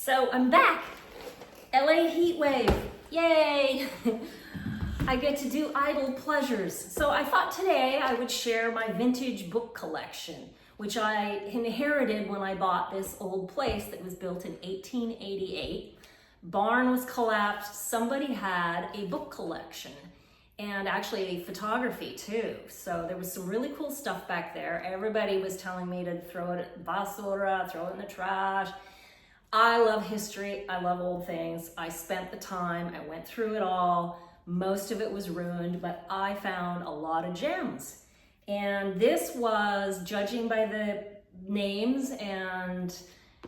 So I'm back. LA heat wave. Yay! I get to do idle pleasures. So I thought today I would share my vintage book collection, which I inherited when I bought this old place that was built in 1888. Barn was collapsed. Somebody had a book collection and actually photography too. So there was some really cool stuff back there. Everybody was telling me to throw it basura, throw it in the trash. I love history. I love old things. I spent the time. I went through it all. Most of it was ruined, but I found a lot of gems. And this was, judging by the names, and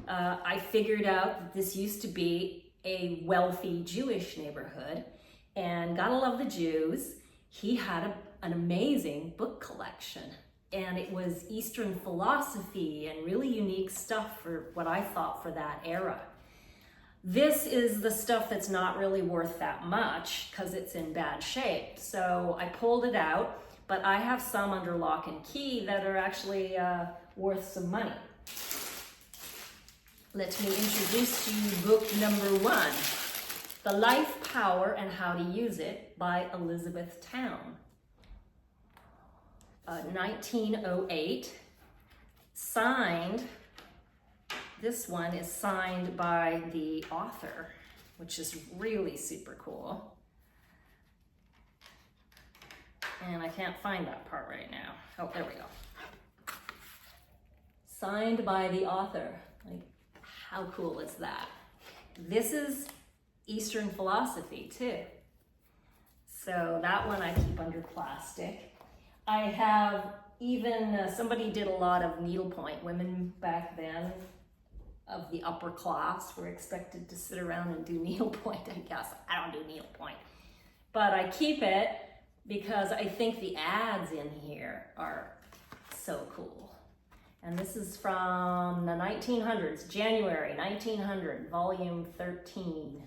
I figured out that this used to be a wealthy Jewish neighborhood. And gotta love the Jews. He had an amazing book collection. And it was Eastern philosophy and really unique stuff for what I thought for that era. This is the stuff that's not really worth that much because it's in bad shape. So I pulled it out, but I have some under lock and key that are actually worth some money. Let me introduce to you book number 1, The Life, Power, and How to Use It by Elizabeth Towne. 1908, signed, this one is signed by the author, which is really super cool. And I can't find that part right now. Oh, there we go. Signed by the author. Like, how cool is that? This is Eastern philosophy too. So that one I keep under plastic. I have even, somebody did a lot of needlepoint. Women back then of the upper class were expected to sit around and do needlepoint, I guess. I don't do needlepoint. But I keep it because I think the ads in here are so cool. And this is from the 1900s, January 1900, volume 13.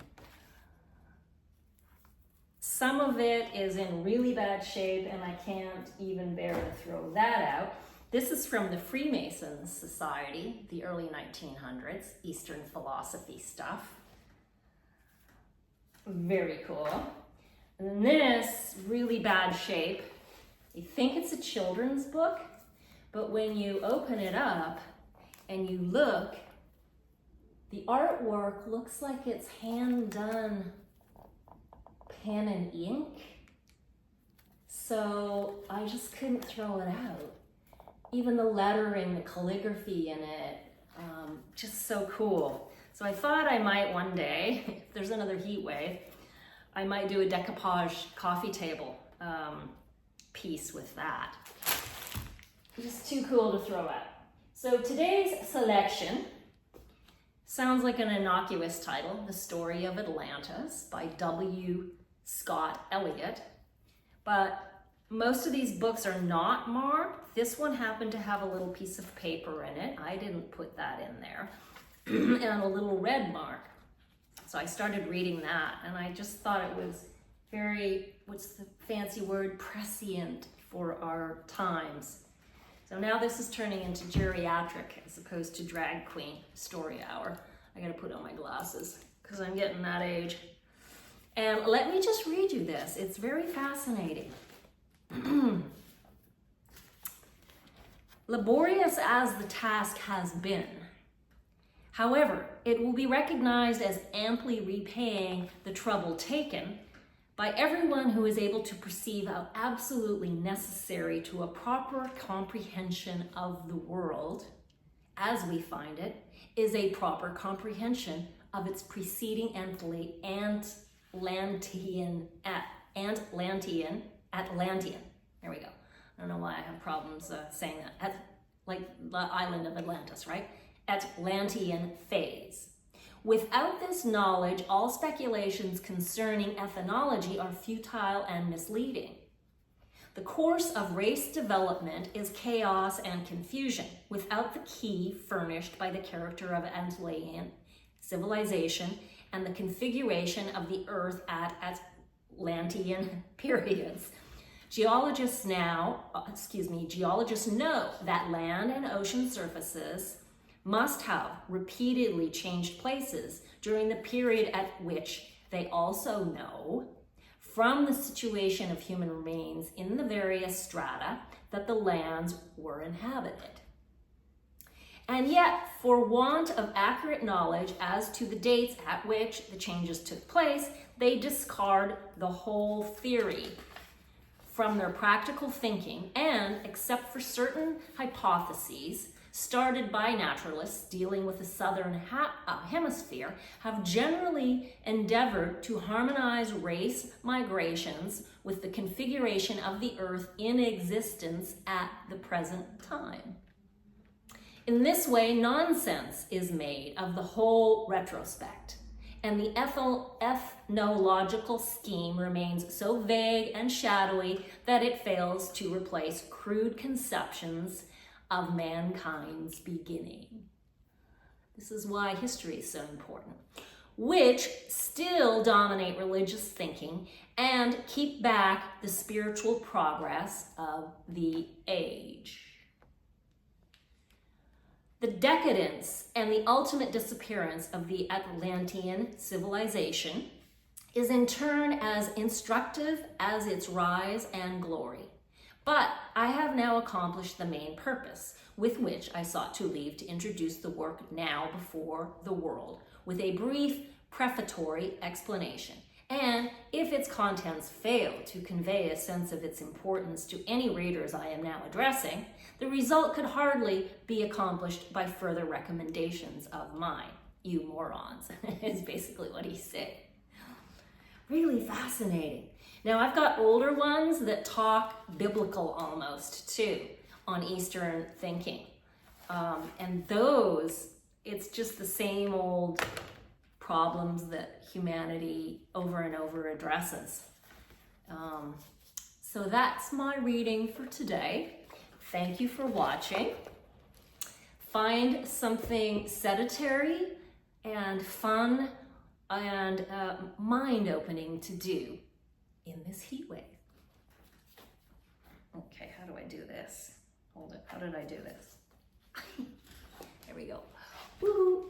Some of it is in really bad shape and I can't even bear to throw that out. This is from the Freemasons Society, the early 1900s, Eastern philosophy stuff. Very cool. And then this, really bad shape. You think it's a children's book, but when you open it up and you look, the artwork looks like it's hand done pen and ink. So I just couldn't throw it out. Even the lettering, the calligraphy in it, just so cool. So I thought I might one day, if there's another heat wave, I might do a decoupage coffee table piece with that. Just too cool to throw out. So today's selection sounds like an innocuous title, The Story of Atlantis by W. Scott Elliott, but most of these books are not marked. This one happened to have a little piece of paper in it. I didn't put that in there. And a little red mark. So I started reading that and I just thought it was very, what's the fancy word, prescient for our times. So now this is turning into geriatric as opposed to drag queen story hour. I gotta put on my glasses because I'm getting that age. And let me just read you this. It's very fascinating. Laborious as the task has been, however, it will be recognized as amply repaying the trouble taken by everyone who is able to perceive how absolutely necessary to a proper comprehension of the world, as we find it, is a proper comprehension of its preceding Atlantean. There we go. I don't know why I have problems saying that. Like the island of Atlantis, right? Atlantean phase. Without this knowledge, all speculations concerning ethnology are futile and misleading. The course of race development is chaos and confusion, without the key furnished by the character of Atlantean civilization and the configuration of the earth at Atlantean periods. Geologists know that land and ocean surfaces must have repeatedly changed places during the period at which they also know from the situation of human remains in the various strata that the lands were inhabited. And yet, for want of accurate knowledge as to the dates at which the changes took place, they discard the whole theory from their practical thinking and, except for certain hypotheses started by naturalists dealing with the southern hemisphere, have generally endeavored to harmonize race migrations with the configuration of the Earth in existence at the present time. In this way, nonsense is made of the whole retrospect, and the ethnological scheme remains so vague and shadowy that it fails to replace crude conceptions of mankind's beginning. This is why history is so important, which still dominate religious thinking and keep back the spiritual progress of the age. The decadence and the ultimate disappearance of the Atlantean civilization is in turn as instructive as its rise and glory. But I have now accomplished the main purpose with which I sought to leave to introduce the work now before the world, with a brief prefatory explanation. And if its contents fail to convey a sense of its importance to any readers I am now addressing, the result could hardly be accomplished by further recommendations of mine. You morons, is basically what he's saying. Really fascinating. Now, I've got older ones that talk biblical almost too on Eastern thinking. And those, it's just the same old problems that humanity over and over addresses. So that's my reading for today. Thank you for watching. Find something sedentary and fun and mind-opening to do in this heat wave. Okay, how do I do this? Hold it, how did I do this? There we go. Woo-hoo.